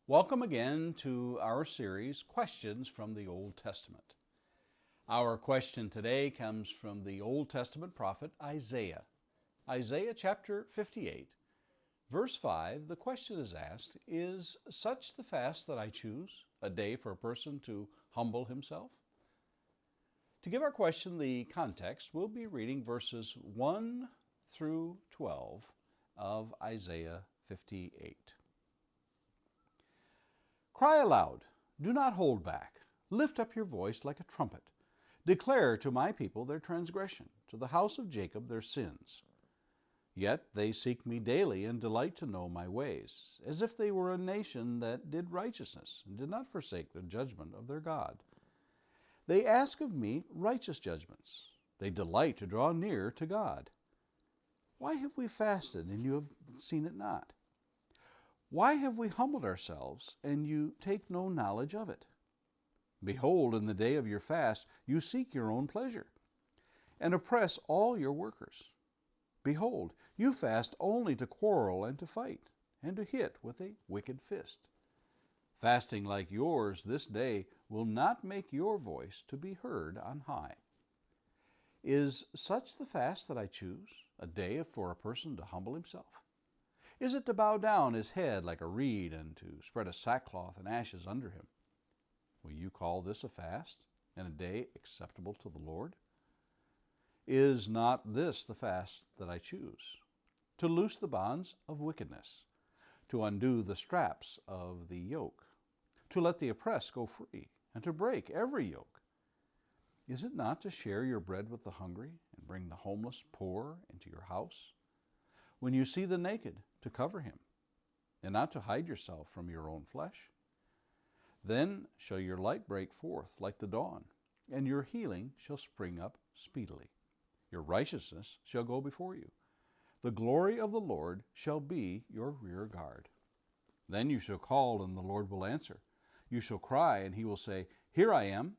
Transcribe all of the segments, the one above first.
Welcome again to our series, Questions from the Old Testament. Our question today comes from the Old Testament prophet Isaiah. Isaiah chapter 58, verse 5, the question is asked, "Is such the fast that I choose, a day for a person to humble himself?" To give our question the context, we'll be reading verses 1 through 12 of Isaiah 58. Cry aloud, do not hold back. Lift up your voice like a trumpet. Declare to my people their transgression, to the house of Jacob their sins. Yet they seek me daily and delight to know my ways, as if they were a nation that did righteousness and did not forsake the judgment of their God. They ask of me righteous judgments. They delight to draw near to God. Why have we fasted and you have seen it not? Why have we humbled ourselves, and you take no knowledge of it? Behold, in the day of your fast you seek your own pleasure, and oppress all your workers. Behold, you fast only to quarrel and to fight, and to hit with a wicked fist. Fasting like yours this day will not make your voice to be heard on high. Is such the fast that I choose, a day for a person to humble himself? Is it to bow down his head like a reed and to spread a sackcloth and ashes under him? Will you call this a fast and a day acceptable to the Lord? Is not this the fast that I choose? To loose the bonds of wickedness, to undo the straps of the yoke, to let the oppressed go free, and to break every yoke. Is it not to share your bread with the hungry and bring the homeless poor into your house? When you see the naked, to cover him, and not to hide yourself from your own flesh? Then shall your light break forth like the dawn, and your healing shall spring up speedily. Your righteousness shall go before you. The glory of the Lord shall be your rear guard. Then you shall call, and the Lord will answer. You shall cry, and he will say, Here I am.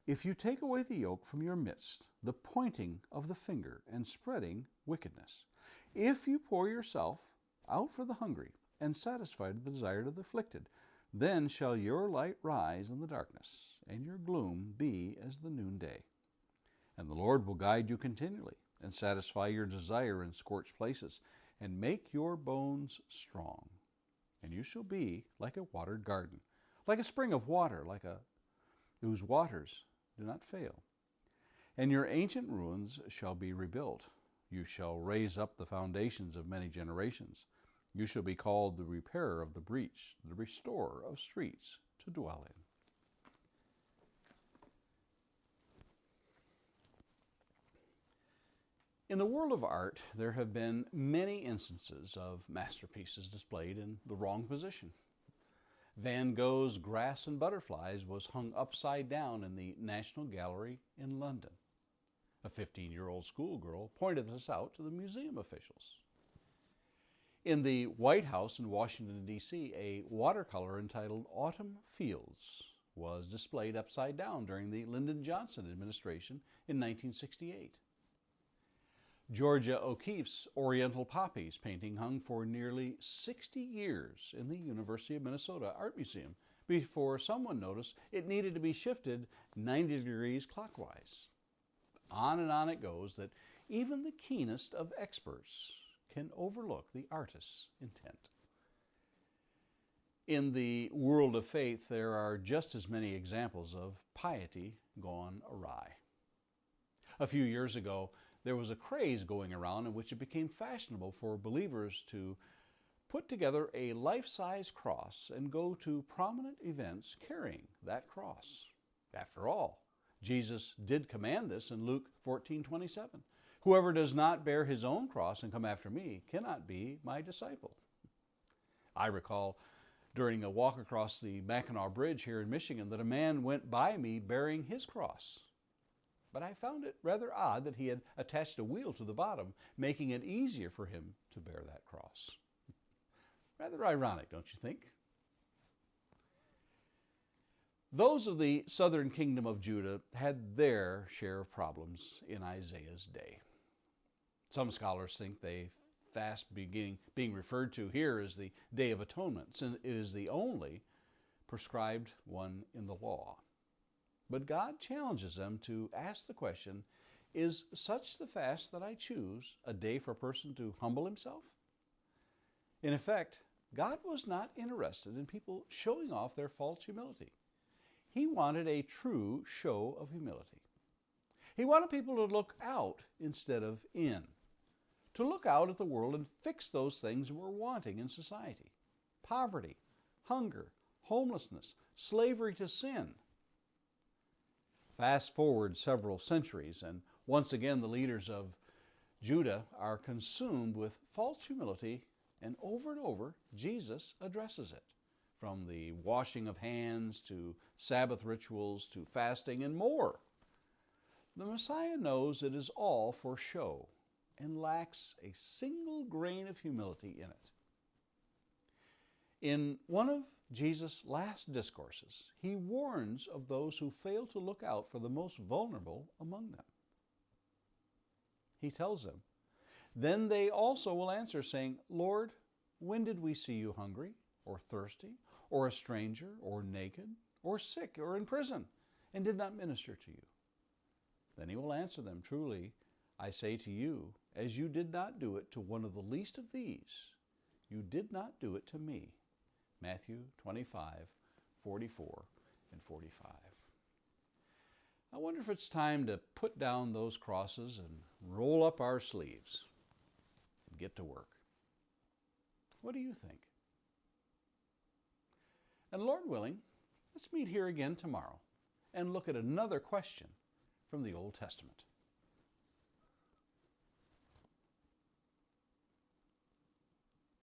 If you take away the yoke from your midst, the pointing of the finger and spreading wickedness, if you pour yourself out for the hungry and satisfy the desire of the afflicted, then shall your light rise in the darkness, and your gloom be as the noonday. And the Lord will guide you continually, and satisfy your desire in scorched places, and make your bones strong. And you shall be like a watered garden, like a spring of water, whose waters do not fail. And your ancient ruins shall be rebuilt. You shall raise up the foundations of many generations. You shall be called the repairer of the breach, the restorer of streets to dwell in. In the world of art, there have been many instances of masterpieces displayed in the wrong position. Van Gogh's Grass and Butterflies was hung upside down in the National Gallery in London. A 15-year-old schoolgirl pointed this out to the museum officials. In the White House in Washington, D.C., a watercolor entitled Autumn Fields was displayed upside down during the Lyndon Johnson administration in 1968. Georgia O'Keeffe's Oriental Poppies painting hung for nearly 60 years in the University of Minnesota Art Museum before someone noticed it needed to be shifted 90 degrees clockwise. On and on it goes that even the keenest of experts can overlook the artist's intent. In the world of faith, there are just as many examples of piety gone awry. A few years ago, there was a craze going around in which it became fashionable for believers to put together a life-size cross and go to prominent events carrying that cross. After all, Jesus did command this in Luke 14:27. Whoever does not bear his own cross and come after me cannot be my disciple. I recall during a walk across the Mackinac Bridge here in Michigan that a man went by me bearing his cross. But I found it rather odd that he had attached a wheel to the bottom, making it easier for him to bear that cross. Rather ironic, don't you think? Those of the southern kingdom of Judah had their share of problems in Isaiah's day. Some scholars think they fast being referred to here as the Day of Atonement, since it is the only prescribed one in the law. But God challenges them to ask the question, is such the fast that I choose a day for a person to humble himself? In effect, God was not interested in people showing off their false humility. He wanted a true show of humility. He wanted people to look out instead of in, to look out at the world and fix those things we're wanting in society: poverty, hunger, homelessness, slavery to sin. Fast forward several centuries, and once again the leaders of Judah are consumed with false humility, and over Jesus addresses it, from the washing of hands to Sabbath rituals to fasting and more. The Messiah knows it is all for show and lacks a single grain of humility in it. In one of Jesus' last discourses, he warns of those who fail to look out for the most vulnerable among them. He tells them, "Then they also will answer, saying, Lord, when did we see you hungry, or thirsty, or a stranger, or naked, or sick, or in prison, and did not minister to you?" Then he will answer them, "Truly, I say to you, as you did not do it to one of the least of these, you did not do it to me." Matthew 25:44 and 45. I wonder if it's time to put down those crosses and roll up our sleeves and get to work. What do you think? And Lord willing, let's meet here again tomorrow and look at another question from the Old Testament.